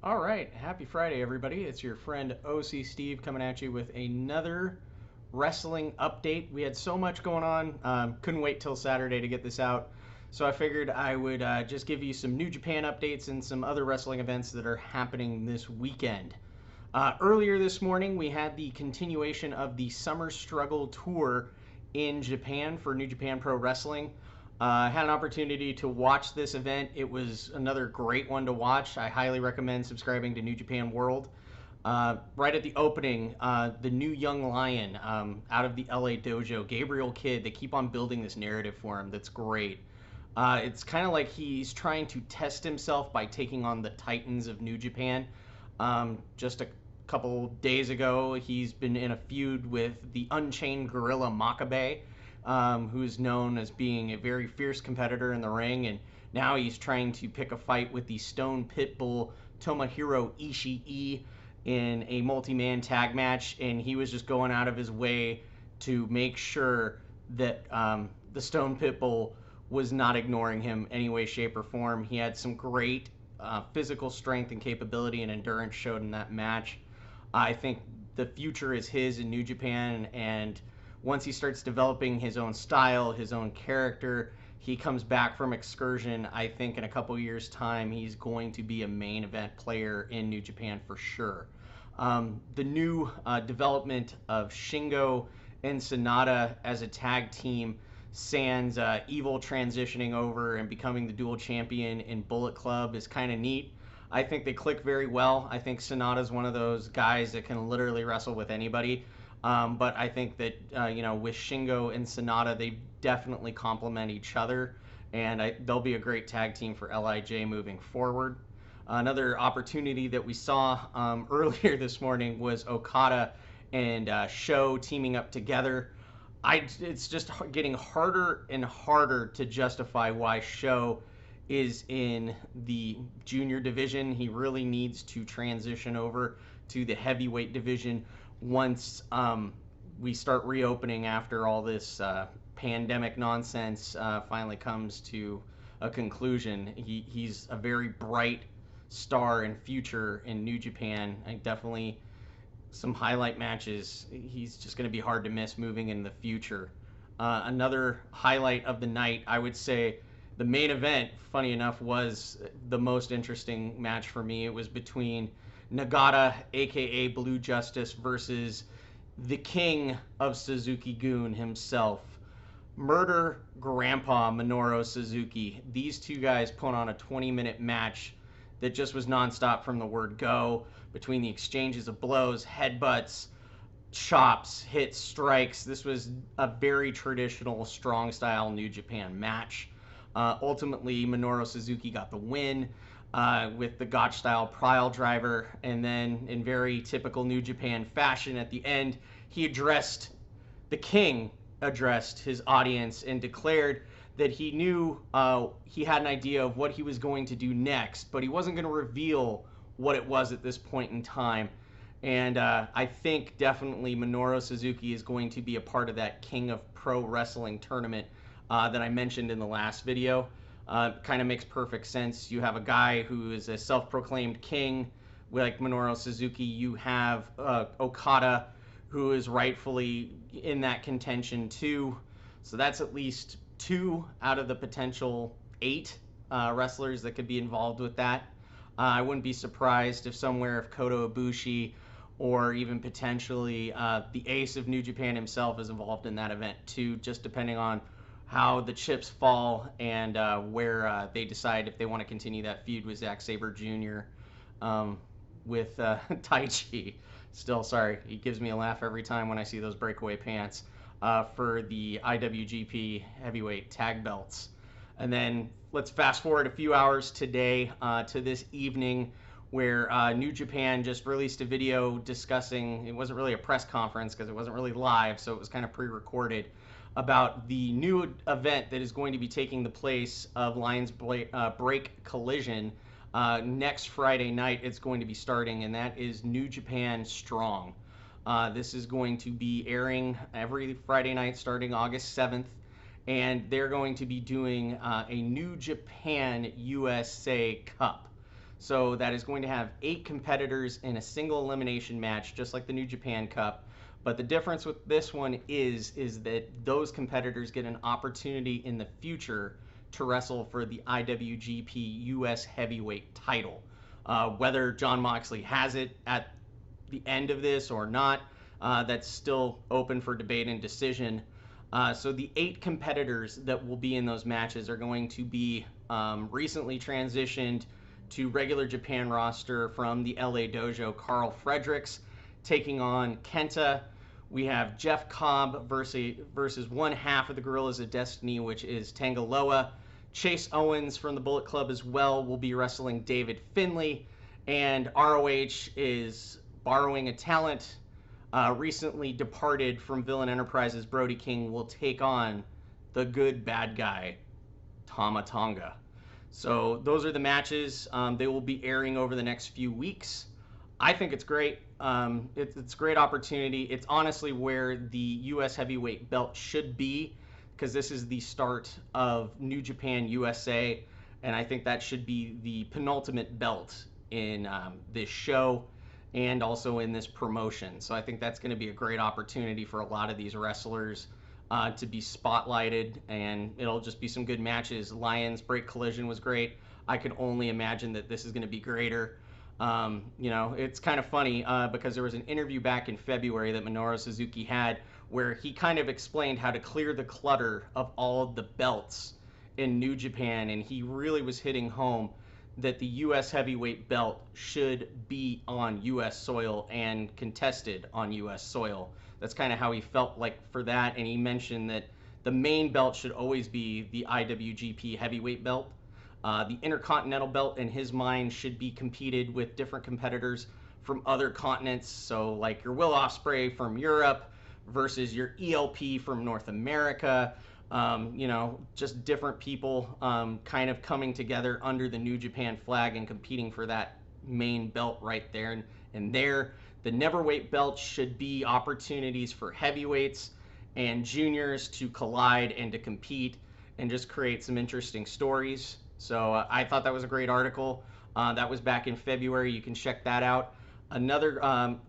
All right, happy Friday, everybody. It's your friend OC Steve coming at you with another wrestling update. We had so much going on, couldn't wait till Saturday to get this out. So I figured I would just give you some New Japan updates and some other wrestling events that are happening this weekend. Earlier this morning, we had the continuation of the Summer Struggle Tour in Japan for New Japan Pro Wrestling. I had an opportunity to watch this event. It was another great one to watch. I highly recommend subscribing to New Japan World. Right at the opening, the new young lion out of the LA dojo, Gabriel Kidd, they keep on building this narrative for him that's great. It's kind of like he's trying to test himself by taking on the titans of New Japan. Just a couple days ago, he's been in a feud with the Unchained Gorilla Makabe, who is known as being a very fierce competitor in the ring, and now he's trying to pick a fight with the Stone Pitbull Tomohiro Ishii in a multi-man tag match, and he was just going out of his way to make sure that the Stone Pitbull was not ignoring him any way, shape, or form. He had some great physical strength and capability and endurance showed in that match. I think the future is his in New Japan, and once he starts developing his own style, his own character, he comes back from excursion. I think in a couple years' time, he's going to be a main event player in New Japan for sure. The new development of Shingo and Sonata as a tag team, sans Evil transitioning over and becoming the dual champion in Bullet Club, is kind of neat. I think they click very well. I think Sonata's one of those guys that can literally wrestle with anybody. But I think that, with Shingo and Sonata, they definitely complement each other, and they'll be a great tag team for LIJ moving forward. Another opportunity that we saw earlier this morning was Okada and Sho teaming up together. It's just getting harder and harder to justify why Sho is in the junior division. He really needs to transition over to the heavyweight division once we start reopening after all this pandemic nonsense finally comes to a conclusion. He's a very bright star and future in New Japan. Definitely some highlight matches. He's just going to be hard to miss moving in the future. Another highlight of the night, I would say, the main event, funny enough, was the most interesting match for me. It was between Nagata, aka Blue Justice, versus the king of Suzuki-gun himself, Murder Grandpa Minoru Suzuki. These two guys put on a 20-minute match that just was nonstop from the word go, between the exchanges of blows, headbutts, chops, hits, strikes. This was a very traditional, strong-style New Japan match. Ultimately, Minoru Suzuki got the win with the Gotch-style pile driver, and then in very typical New Japan fashion, at the end, the king addressed his audience and declared that he knew he had an idea of what he was going to do next, but he wasn't going to reveal what it was at this point in time. And I think definitely Minoru Suzuki is going to be a part of that King of Pro Wrestling tournament that I mentioned in the last video. Kind of makes perfect sense. You have a guy who is a self-proclaimed king like Minoru Suzuki. You have Okada, who is rightfully in that contention too. So that's at least 2 out of the potential 8 wrestlers that could be involved with that. I wouldn't be surprised if Kota Ibushi or even potentially the ace of New Japan himself is involved in that event too, just depending on how the chips fall and where they decide if they want to continue that feud with Zack Sabre Jr. With Taichi. Still, sorry, he gives me a laugh every time when I see those breakaway pants for the IWGP heavyweight tag belts. And then let's fast forward a few hours today to this evening, where New Japan just released a video discussing, it wasn't really a press conference because it wasn't really live, so it was kind of pre-recorded, about the new event that is going to be taking the place of Lions Break Collision. Next Friday night it's going to be starting, and that is New Japan Strong. This is going to be airing every Friday night starting August 7th, and they're going to be doing a New Japan USA Cup. So that is going to have 8 competitors in a single elimination match, just like the New Japan Cup. But the difference with this one is that those competitors get an opportunity in the future to wrestle for the IWGP US Heavyweight title. Whether Jon Moxley has it at the end of this or not, that's still open for debate and decision. So the 8 competitors that will be in those matches are going to be recently transitioned to regular Japan roster from the LA Dojo. Carl Fredericks taking on Kenta. We have Jeff Cobb versus one half of the Gorillas of Destiny, which is Tangaloa. Chase Owens from the Bullet Club as well will be wrestling David Finlay. And ROH is borrowing a talent. Recently departed from Villain Enterprises, Brody King will take on the good bad guy, Tama Tonga. So those are the matches. They will be airing over the next few weeks. I think it's great. It's a great opportunity. It's honestly where the U.S. heavyweight belt should be, because this is the start of New Japan USA, and I think that should be the penultimate belt in this show and also in this promotion. So I think that's going to be a great opportunity for a lot of these wrestlers to be spotlighted, and it'll just be some good matches. Lions Break Collision was great. I could only imagine that this is going to be greater. It's kind of funny because there was an interview back in February that Minoru Suzuki had where he kind of explained how to clear the clutter of all of the belts in New Japan, and he really was hitting home that the U.S. heavyweight belt should be on U.S. soil and contested on U.S. soil. That's kind of how he felt like for that, and he mentioned that the main belt should always be the IWGP heavyweight belt. The Intercontinental belt, in his mind, should be competed with different competitors from other continents, so like your Will Ospreay from Europe versus your ELP from North America. Just different people kind of coming together under the New Japan flag and competing for that main belt right there. And there, the Neverweight belt should be opportunities for heavyweights and juniors to collide and to compete and just create some interesting stories. So I thought that was a great article. That was back in February. You can check that out. Another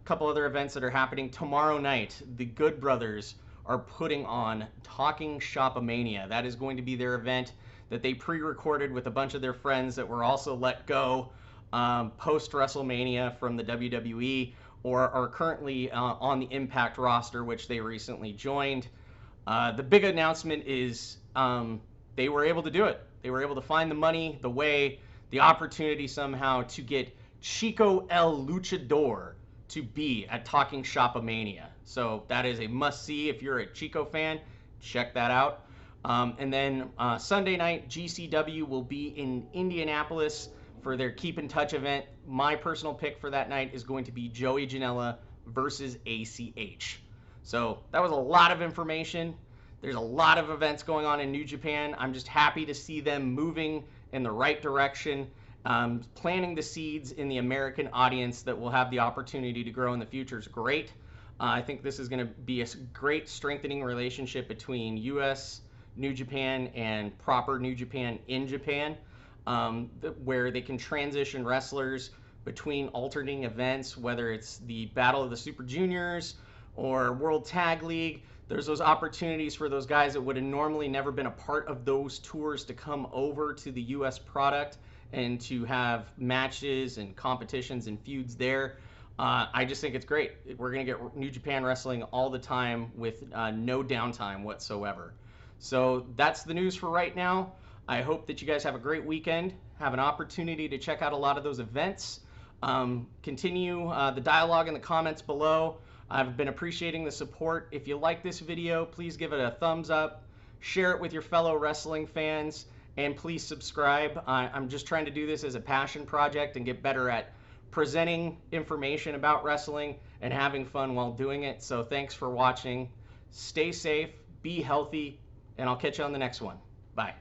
couple other events that are happening tomorrow night. The Good Brothers are putting on Talking Shop-A-Mania. That is going to be their event that they pre-recorded with a bunch of their friends that were also let go post-WrestleMania from the WWE or are currently on the Impact roster, which they recently joined. The big announcement is they were able to do it. They were able to find the money, the way, the opportunity somehow to get Chico El Luchador to be at Talking Shop-A-Mania. So that is a must-see if you're a Chico fan. Check that out. And then Sunday night, GCW will be in Indianapolis for their Keep in Touch event. My personal pick for that night is going to be Joey Janela versus ACH. So that was a lot of information. There's a lot of events going on in New Japan. I'm just happy to see them moving in the right direction, planting the seeds in the American audience that will have the opportunity to grow in the future is great. I think this is going to be a great strengthening relationship between U.S. New Japan and proper New Japan in Japan, where they can transition wrestlers between alternating events, whether it's the Battle of the Super Juniors or World Tag League. There's those opportunities for those guys that would have normally never been a part of those tours to come over to the U.S. product and to have matches and competitions and feuds there. I just think it's great. We're going to get New Japan wrestling all the time with no downtime whatsoever. So that's the news for right now. I hope that you guys have a great weekend, have an opportunity to check out a lot of those events. Continue the dialogue in the comments below. I've been appreciating the support. If you like this video, please give it a thumbs up, share it with your fellow wrestling fans, and please subscribe. I'm just trying to do this as a passion project and get better at presenting information about wrestling and having fun while doing it. So thanks for watching. Stay safe, be healthy, and I'll catch you on the next one. Bye.